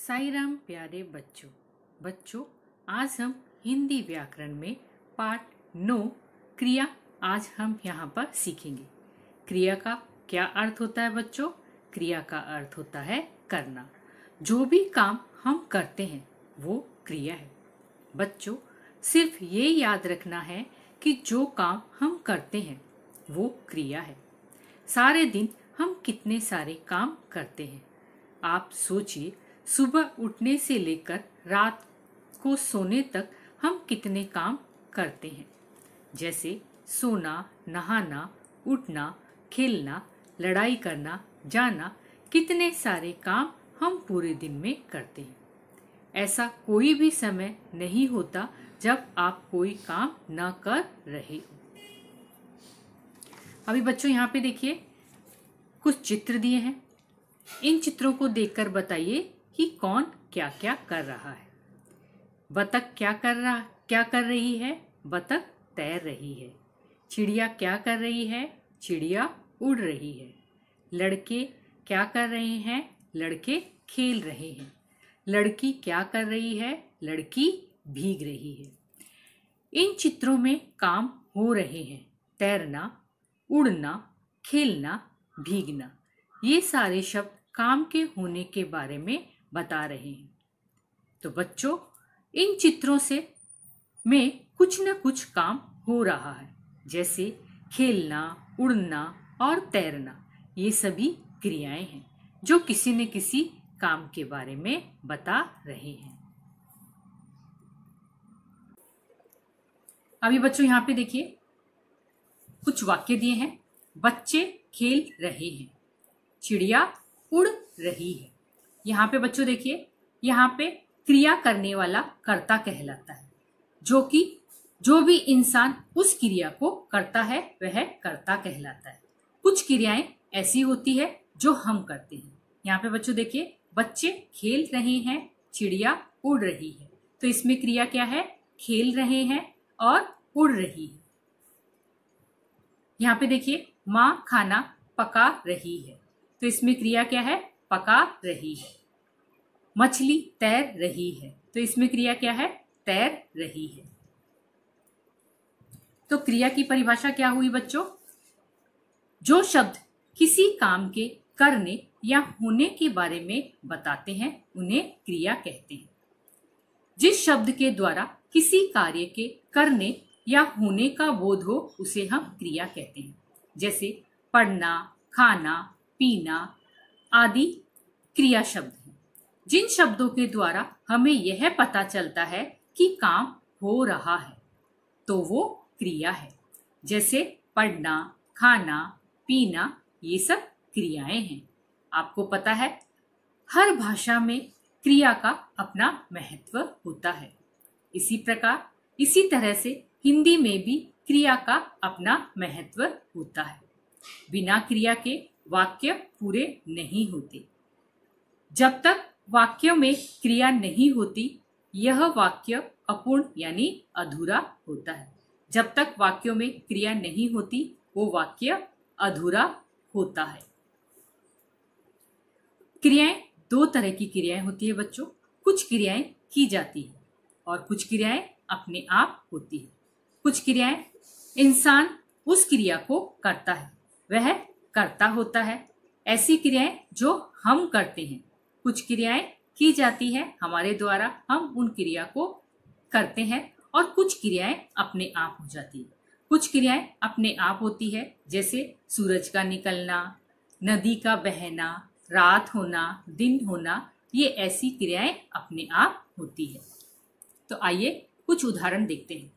साई राम प्यारे बच्चों आज हम हिंदी व्याकरण में पाठ 9 क्रिया आज हम यहाँ पर सीखेंगे। क्रिया का क्या अर्थ होता है बच्चों? क्रिया का अर्थ होता है करना। जो भी काम हम करते हैं वो क्रिया है। बच्चों सिर्फ ये याद रखना है कि जो काम हम करते हैं वो क्रिया है। सारे दिन हम कितने सारे काम करते हैं। आप सोचिए, सुबह उठने से लेकर रात को सोने तक हम कितने काम करते हैं। जैसे सोना, नहाना, उठना, खेलना, लड़ाई करना, जाना, कितने सारे काम हम पूरे दिन में करते हैं। ऐसा कोई भी समय नहीं होता जब आप कोई काम न कर रहे हो। अभी बच्चों यहाँ पे देखिए कुछ चित्र दिए हैं। इन चित्रों को देखकर बताइए कि कौन क्या क्या कर रहा है। बतख क्या कर रही है? बतख तैर रही है। चिड़िया क्या कर रही है? चिड़िया उड़ रही है। लड़के क्या कर रहे हैं? लड़के खेल रहे हैं। लड़की क्या कर रही है? लड़की भीग रही है। इन चित्रों में काम हो रहे हैं। तैरना, उड़ना, खेलना, भीगना, ये सारे शब्द काम के होने के बारे में बता रहे हैं। तो बच्चों इन चित्रों से में कुछ न कुछ काम हो रहा है। जैसे खेलना, उड़ना और तैरना, ये सभी क्रियाएं हैं जो किसी न किसी काम के बारे में बता रहे हैं। अभी बच्चों यहाँ पे देखिए कुछ वाक्य दिए हैं। बच्चे खेल रहे हैं। चिड़िया उड़ रही है। यहाँ पे बच्चों देखिए, यहाँ पे क्रिया करने वाला कर्ता कहलाता है। जो भी इंसान उस क्रिया को करता है वह कर्ता कहलाता है। कुछ क्रियाएं ऐसी होती है जो हम करते हैं। यहाँ पे बच्चों देखिए, बच्चे खेल रहे हैं, चिड़िया उड़ रही है। तो इसमें क्रिया क्या है? खेल रहे हैं और उड़ रही है। यहाँ पे देखिए, माँ खाना पका रही है। तो इसमें क्रिया क्या है? पका रही है। मछली तैर रही है। तो इसमें क्रिया क्या है? तैर रही है। तो क्रिया की परिभाषा क्या हुई बच्चों? जो शब्द किसी काम के करने या होने के बारे में बताते हैं उन्हें क्रिया कहते हैं। जिस शब्द के द्वारा किसी कार्य के करने या होने का बोध हो उसे हम क्रिया कहते हैं। जैसे पढ़ना, खाना, पीना आदि क्रिया शब्द हैं। जिन शब्दों के द्वारा हमें यह पता चलता है कि काम हो रहा है तो वो क्रिया है। जैसे पढ़ना, खाना, पीना, ये सब क्रियाएं हैं। आपको पता है हर भाषा में क्रिया का अपना महत्व होता है। इसी तरह से हिंदी में भी क्रिया का अपना महत्व होता है। बिना क्रिया के वाक्य पूरे नहीं होते। जब तक वाक्यों में क्रिया नहीं होती यह वाक्य अपूर्ण यानी अधूरा होता है। जब तक वाक्यों में क्रिया नहीं होती वो वाक्य अधूरा होता है। क्रियाएं दो तरह की क्रियाएं होती है बच्चों। कुछ क्रियाएं की जाती है और कुछ क्रियाएं अपने आप होती है। कुछ क्रियाएं इंसान उस क्रिया को करता है, वह कर्ता होता है। ऐसी क्रियाएं जो हम करते हैं। कुछ क्रियाएं की जाती है हमारे द्वारा, हम उन क्रिया को करते हैं और कुछ क्रियाएं अपने आप हो जाती है। कुछ क्रियाएं अपने आप होती है जैसे सूरज का निकलना, नदी का बहना, रात होना, दिन होना, ये ऐसी क्रियाएं अपने आप होती है। तो आइए कुछ उदाहरण देखते हैं।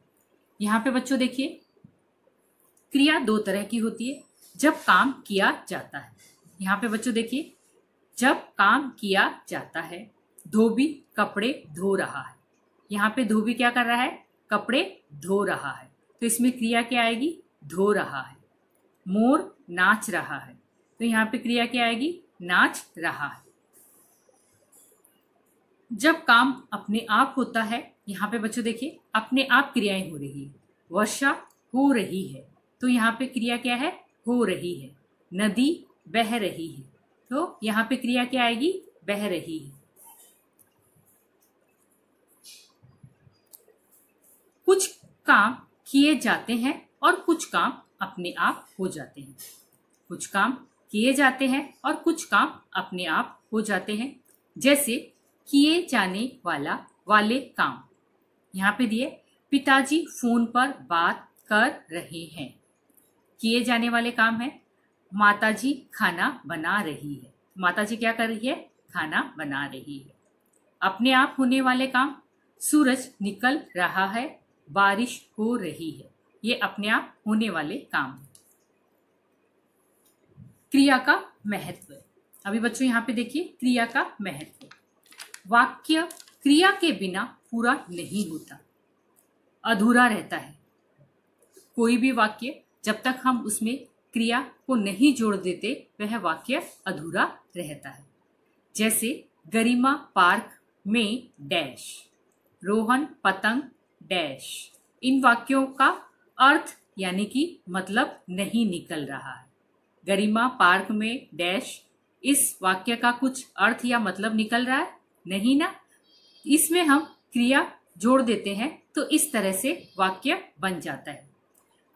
यहाँ पे बच्चों देखिए, क्रिया दो तरह की होती है जब काम किया जाता है। यहाँ पे बच्चों देखिए, जब काम किया जाता है, धोबी कपड़े धो रहा है। यहाँ पे धोबी क्या कर रहा है? कपड़े धो रहा है। तो इसमें क्रिया क्या आएगी? धो रहा है। मोर नाच रहा है। तो यहाँ पे क्रिया क्या आएगी? नाच रहा है। जब काम अपने आप होता है, यहाँ पे बच्चों देखिए अपने आप क्रियाएं हो रही है। वर्षा हो रही है। तो यहाँ पे क्रिया क्या है? हो रही है। नदी बह रही है। तो यहाँ पे क्रिया क्या आएगी? बह रही है। काम किए जाते हैं और कुछ काम अपने आप हो जाते हैं। कुछ काम किए जाते हैं और कुछ काम अपने आप हो जाते हैं। जैसे किए जाने वाले काम यहाँ पे दिए, पिताजी फोन पर बात कर रहे हैं। किए जाने वाले काम है, माताजी खाना बना रही है। माताजी क्या कर रही है? खाना बना रही है। अपने आप होने वाले काम, सूरज निकल रहा है, बारिश हो रही है। ये अपने आप होने वाले काम। क्रिया का महत्व। अभी बच्चों यहाँ पे देखिए क्रिया का महत्व। वाक्य क्रिया के बिना पूरा नहीं होता, अधूरा रहता है। कोई भी वाक्य जब तक हम उसमें क्रिया को नहीं जोड़ देते वह वाक्य अधूरा रहता है। जैसे गरिमा पार्क में डैश, रोहन पतंग डैश। इन वाक्यों का अर्थ यानी कि मतलब नहीं निकल रहा है। गरिमा पार्क में डैश, इस वाक्य का कुछ अर्थ या मतलब निकल रहा है? नहीं ना। इसमें हम क्रिया जोड़ देते हैं तो इस तरह से वाक्य बन जाता है।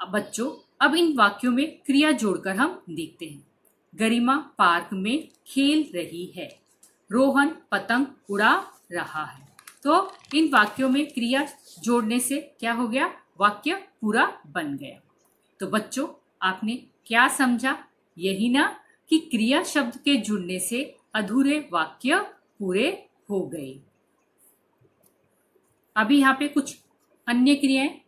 अब बच्चों, अब इन वाक्यों में क्रिया जोड़कर हम देखते हैं। गरिमा पार्क में खेल रही है, रोहन पतंग उड़ा रहा है। तो इन वाक्यों में क्रिया जोड़ने से क्या हो गया? वाक्य पूरा बन गया। तो बच्चों, आपने क्या समझा? यही ना कि क्रिया शब्द के जुड़ने से अधूरे वाक्य पूरे हो गए। अभी यहाँ पे कुछ अन्य क्रियाएं,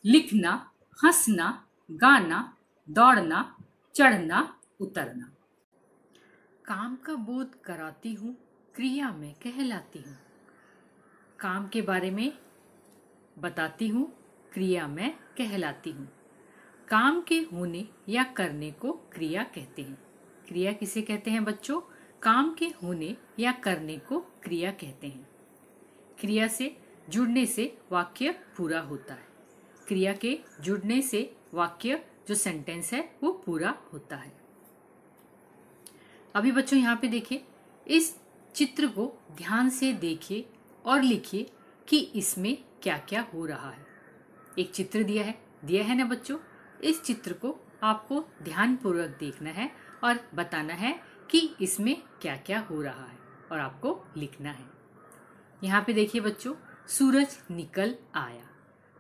लिखना, हंसना, गाना, दौड़ना, चढ़ना, उतरना। काम का बोध कराती हूँ, क्रिया में कहलाती हूँ। काम के बारे में बताती हूँ, क्रिया में कहलाती हूँ। काम के होने या करने को क्रिया कहते हैं। क्रिया किसे कहते हैं बच्चों? काम के होने या करने को क्रिया कहते हैं। क्रिया से जुड़ने से वाक्य पूरा होता है। क्रिया के जुड़ने से वाक्य जो सेंटेंस है वो पूरा होता है। अभी बच्चों यहाँ पे देखिए, इस चित्र को ध्यान से देखिए और लिखिए कि इसमें क्या क्या हो रहा है। एक चित्र दिया है ना बच्चों। इस चित्र को आपको ध्यानपूर्वक देखना है और बताना है कि इसमें क्या क्या हो रहा है और आपको लिखना है। यहाँ पे देखिए बच्चों, सूरज निकल आया।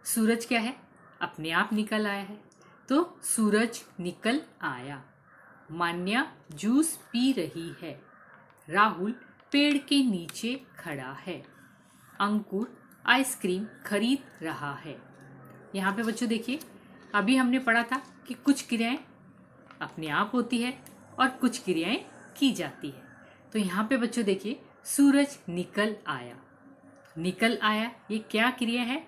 सूरज क्या है? अपने आप निकल आया है, तो सूरज निकल आया। मान्या जूस पी रही है, राहुल पेड़ के नीचे खड़ा है, अंकुर आइसक्रीम खरीद रहा है। यहाँ पे बच्चों देखिए, अभी हमने पढ़ा था कि कुछ क्रियाएं अपने आप होती है और कुछ क्रियाएं की जाती है। तो यहाँ पे बच्चों देखिए, सूरज निकल आया। निकल आया ये क्या क्रिया है?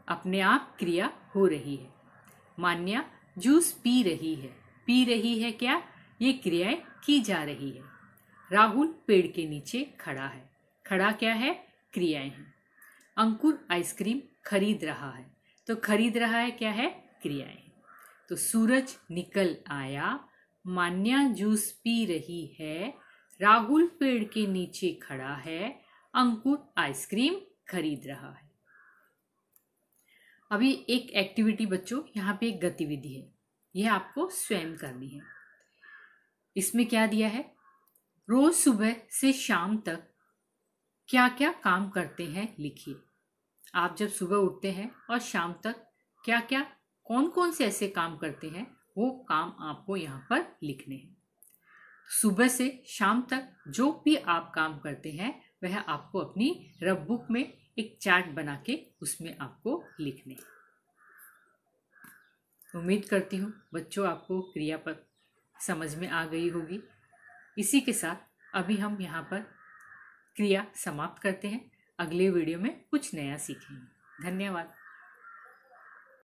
अपने आप क्रिया हो रही है। मान्या जूस पी रही है। पी रही है क्या? ये क्रियाएं की जा रही है। राहुल पेड़ के नीचे खड़ा है। खड़ा क्या है? क्रियाएं हैं। अंकुर आइसक्रीम खरीद रहा है, तो खरीद रहा है क्या है? क्रियाएं। तो सूरज निकल आया, मान्या जूस पी रही है, राहुल पेड़ के नीचे खड़ा है, अंकुर आइसक्रीम खरीद रहा है। अभी एक एक्टिविटी बच्चों, यहाँ पे एक गतिविधि है, यह आपको स्वयं करनी है। इसमें क्या दिया है? रोज सुबह से शाम तक क्या क्या काम करते हैं लिखिए। आप जब सुबह उठते हैं और शाम तक क्या क्या कौन कौन से ऐसे काम करते हैं, वो काम आपको यहाँ पर लिखने हैं। सुबह से शाम तक जो भी आप काम करते हैं वह आपको अपनी रफ बुक में एक चार्ट बना के उसमें आपको लिखने हैं। उम्मीद करती हूँ बच्चों आपको क्रियापद समझ में आ गई होगी। इसी के साथ अभी हम यहाँ पर क्रिया समाप्त करते हैं। अगले वीडियो में कुछ नया सीखेंगे। धन्यवाद।